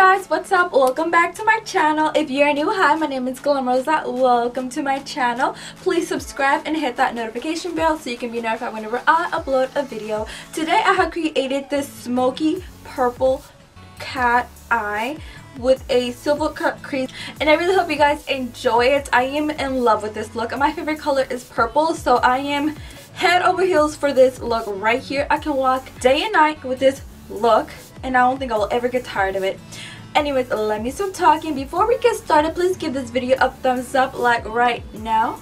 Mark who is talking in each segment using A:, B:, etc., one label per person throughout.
A: guys, what's up? Welcome back to my channel. If you're new, hi, my name is Glam Rosa. Welcome to my channel. Please subscribe and hit that notification bell so you can be notified whenever I upload a video. Today I have created this smoky purple cat eye with a silver cut crease, and I really hope you guys enjoy it. I am in love with this look. My favorite color is purple, so I am head over heels for this look right here. I can walk day and night with this look, and I don't think I will ever get tired of it. Anyways, let me stop talking. Before we get started, please give this video a thumbs up, like right now.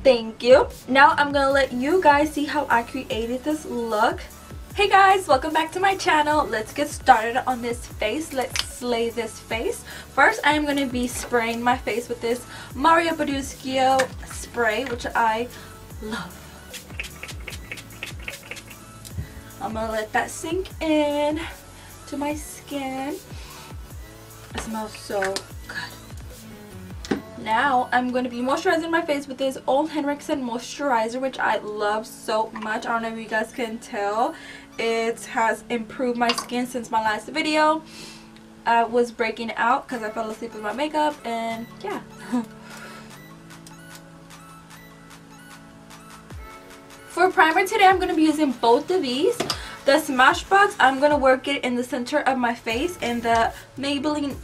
A: Thank you. Now I'm gonna let you guys see how I created this look. Hey guys, welcome back to my channel. Let's get started on this face. Let's slay this face. First, I am gonna be spraying my face with this Mario Badescu spray, which I love. I'm gonna let that sink in to my skin. It smells so good. Now I'm going to be moisturizing my face with this Old Henriksen moisturizer, which I love so much. I don't know if you guys can tell. It has improved my skin since my last video. I was breaking out because I fell asleep with my makeup, and yeah. For primer today, I'm going to be using both of these. The Smashbox, I'm going to work it in the center of my face, and the Maybelline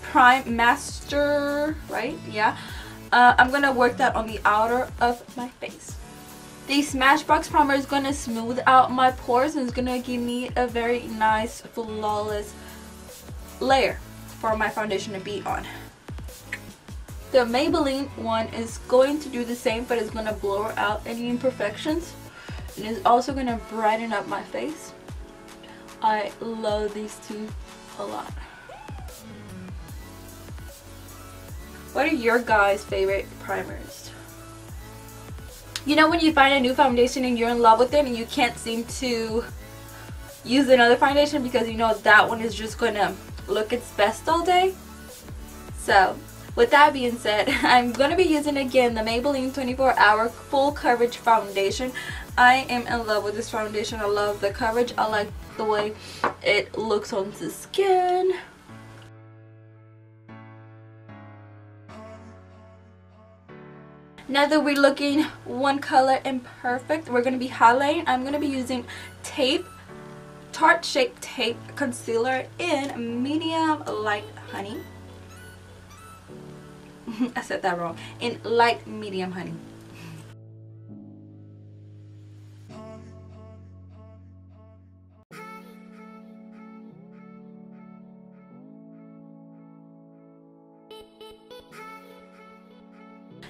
A: Prime Master, right? Yeah. I'm going to work that on the outer of my face. The Smashbox primer is going to smooth out my pores, and it's going to give me a very nice, flawless layer for my foundation to be on. The Maybelline one is going to do the same, but it's going to blur out any imperfections. And it's also going to brighten up my face. I love these two a lot. What are your guys' favorite primers? You know when you find a new foundation and you're in love with it and you can't seem to use another foundation because you know that one is just going to look its best all day? So with that being said, I'm going to be using again the Maybelline 24-Hour Full Coverage Foundation. I am in love with this foundation. I love the coverage. I like the way it looks on the skin. Now that we're looking one color and perfect, we're going to be highlighting. I'm going to be using Tarte Shape Tape Concealer in Medium Light Honey. I said that wrong. In Light Medium Honey.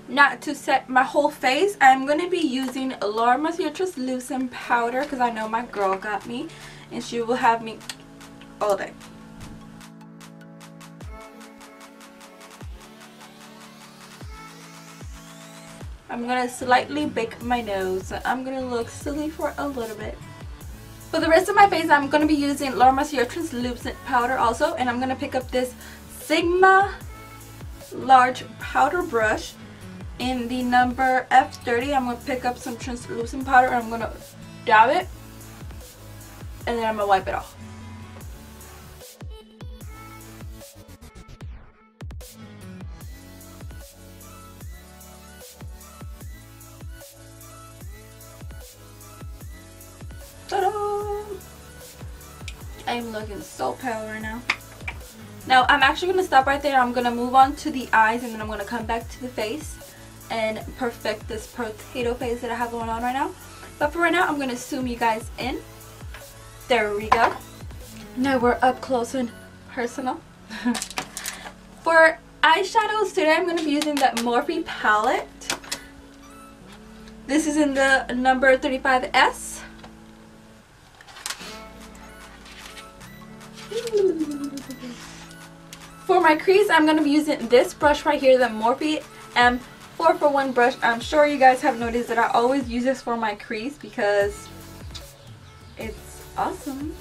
A: Now to set my whole face, I'm going to be using Laura Mercier Translucent Powder because I know my girl got me and she will have me all day. I'm going to slightly bake my nose. I'm going to look silly for a little bit. For the rest of my face, I'm going to be using Laura Mercier Translucent Powder also. And I'm going to pick up this Sigma Large Powder Brush in the number F30. I'm going to pick up some translucent powder and I'm going to dab it. And then I'm going to wipe it off. I'm looking so pale right now. Now I'm actually going to stop right there. I'm going to move on to the eyes, and then I'm going to come back to the face and perfect this potato face that I have going on right now. But for right now, I'm going to zoom you guys in. There we go. Now we're up close and personal. For eyeshadows today, I'm going to be using that Morphe palette. This is in the number 35S. For my crease, I'm going to be using this brush right here, the Morphe M441 brush. I'm sure you guys have noticed that I always use this for my crease because it's awesome.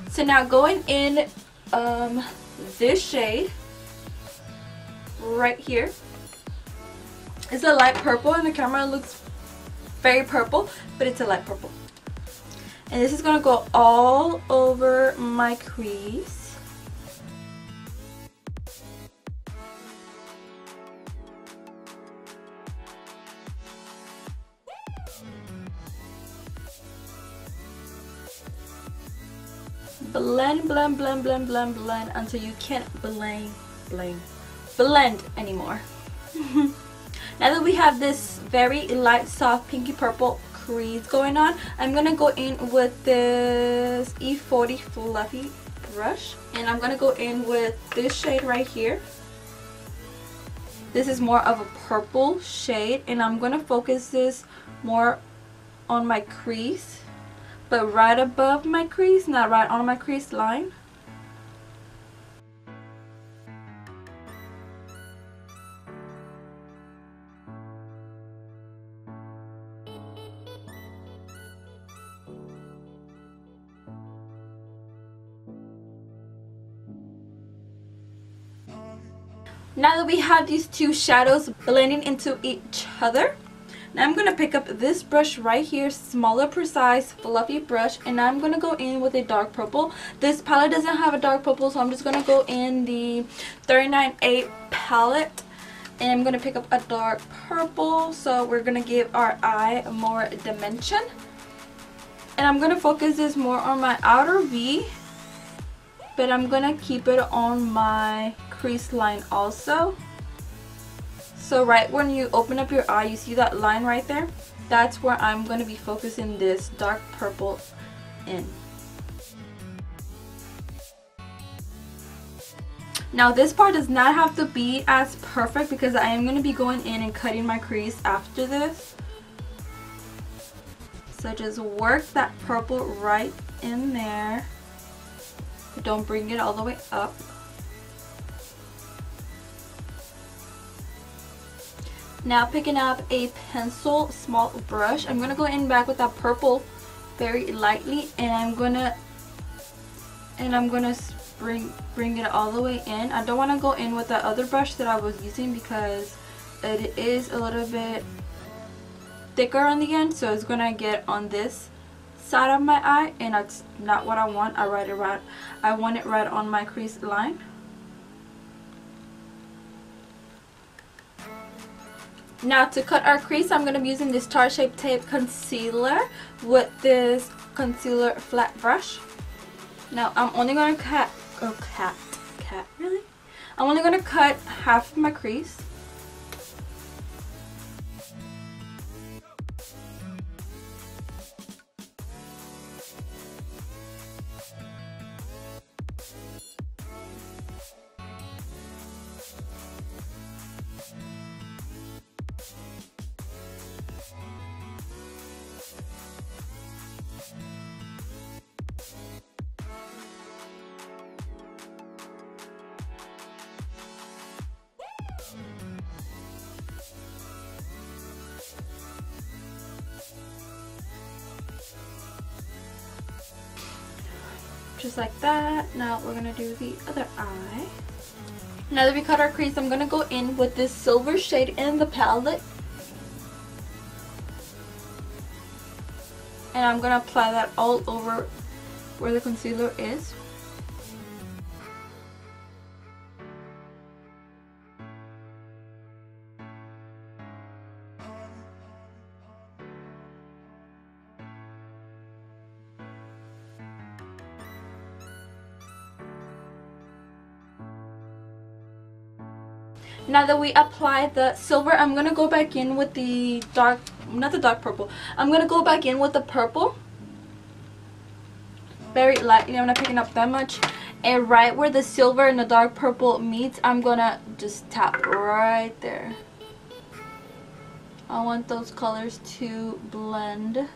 A: So now going in this shade right here. It's a light purple and the camera looks very purple, but it's a light purple. And this is going to go all over my crease. Blend, blend, blend, blend, blend, blend until you can't blend anymore. Now that we have this very light, soft, pinky purple crease going on, I'm going to go in with this E40 fluffy brush. And I'm going to go in with this shade right here. This is more of a purple shade. And I'm going to focus this more on my crease. But right above my crease, not right on my crease line. Now that we have these two shadows blending into each other, now I'm going to pick up this brush right here, smaller, precise, fluffy brush, and I'm going to go in with a dark purple. This palette doesn't have a dark purple, so I'm just going to go in the 39A palette, and I'm going to pick up a dark purple, so we're going to give our eye more dimension. And I'm going to focus this more on my outer V, but I'm going to keep it on my crease line also. So right when you open up your eye, you see that line right there? That's where I'm going to be focusing this dark purple in. Now this part does not have to be as perfect because I am going to be going in and cutting my crease after this. So just work that purple right in there. But don't bring it all the way up. Now picking up a pencil small brush, I'm gonna go in back with that purple very lightly, and I'm gonna bring it all the way in. I don't want to go in with that other brush that I was using because it is a little bit thicker on the end, so it's gonna get on this side of my eye, and that's not what I want. I want it right on my crease line. Now to cut our crease, I'm going to be using this Tarte Shape Tape Concealer with this concealer flat brush. Now I'm only going to cut, really? I'm only going to cut half of my crease. Just like that. Now we're gonna do the other eye. Now that we cut our crease, I'm gonna go in with this silver shade in the palette, and I'm gonna apply that all over where the concealer is. Now that we apply the silver, I'm going to go back in with the dark, not the dark purple. I'm going to go back in with the purple. Very lightly, I'm not picking up that much. And right where the silver and the dark purple meets, I'm going to just tap right there. I want those colors to blend.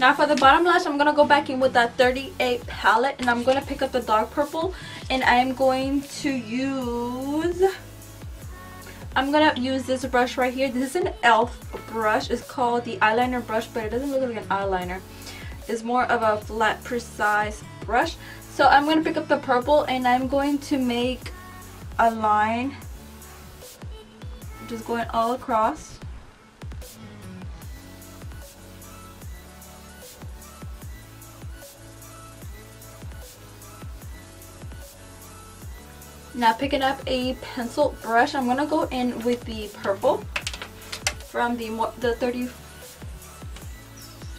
A: Now for the bottom lash, I'm going to go back in with that 38 palette, and I'm going to pick up the dark purple, and I'm going to use this brush right here. This is an e.l.f. brush. It's called the eyeliner brush, but it doesn't look like an eyeliner. It's more of a flat, precise brush. So I'm going to pick up the purple and I'm going to make a line just going all across. Now picking up a pencil brush, I'm going to go in with the purple from the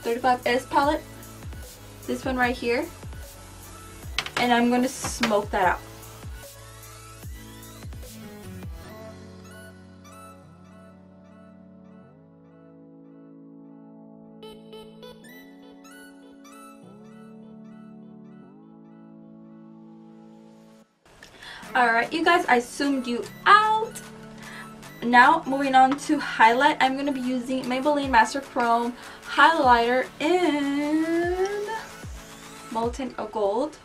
A: 35S palette. This one right here. And I'm going to smoke that out. Alright, you guys, I zoomed you out. Now, moving on to highlight, I'm going to be using Maybelline Master Chrome highlighter in Molten Gold.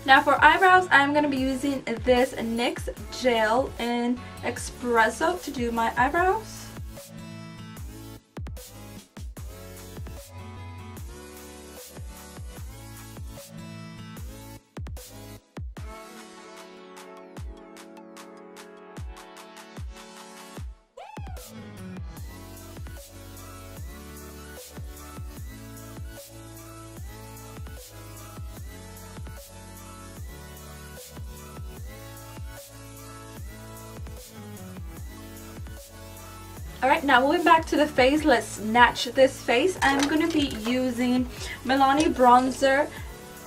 A: Now for eyebrows, I'm going to be using this NYX gel in Espresso to do my eyebrows. Alright, now moving back to the face, let's snatch this face. I'm going to be using Milani bronzer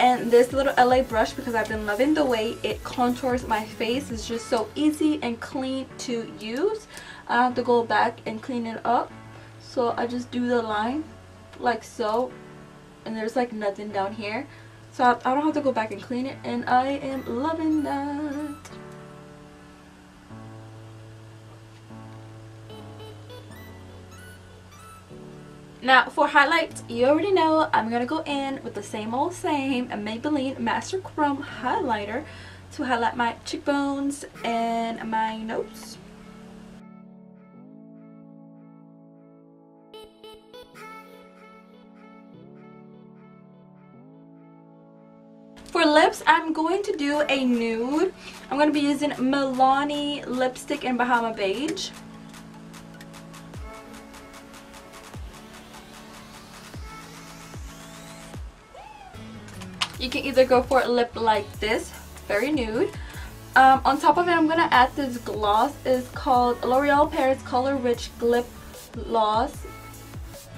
A: and this little LA brush because I've been loving the way it contours my face. It's just so easy and clean to use. I don't have to go back and clean it up. So I just do the line like so. And there's like nothing down here. So I don't have to go back and clean it. And I am loving that. Now for highlights, you already know I'm going to go in with the same old same Maybelline Master Chrome highlighter to highlight my cheekbones and my nose. For lips, I'm going to do a nude. I'm going to be using Milani lipstick in Bahama Beige. You can either go for a lip like this, very nude. On top of it, I'm going to add this gloss. It's called L'Oreal Paris Color Rich Lip Gloss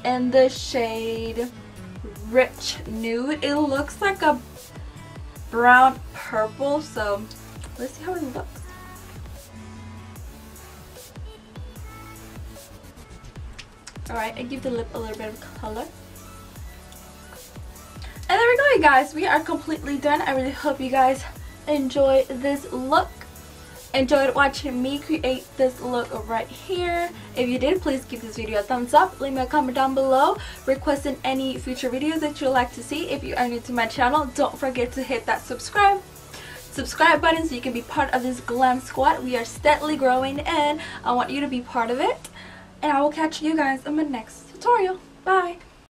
A: in the shade Rich Nude. It looks like a brown purple, so let's see how it looks. Alright, I give the lip a little bit of color. And there we go, you guys. We are completely done. I really hope you guys enjoy this look. Enjoyed watching me create this look right here. If you did, please give this video a thumbs up. Leave me a comment down below requesting any future videos that you'd like to see. If you are new to my channel, don't forget to hit that subscribe button so you can be part of this glam squad. We are steadily growing and I want you to be part of it. And I will catch you guys in my next tutorial. Bye!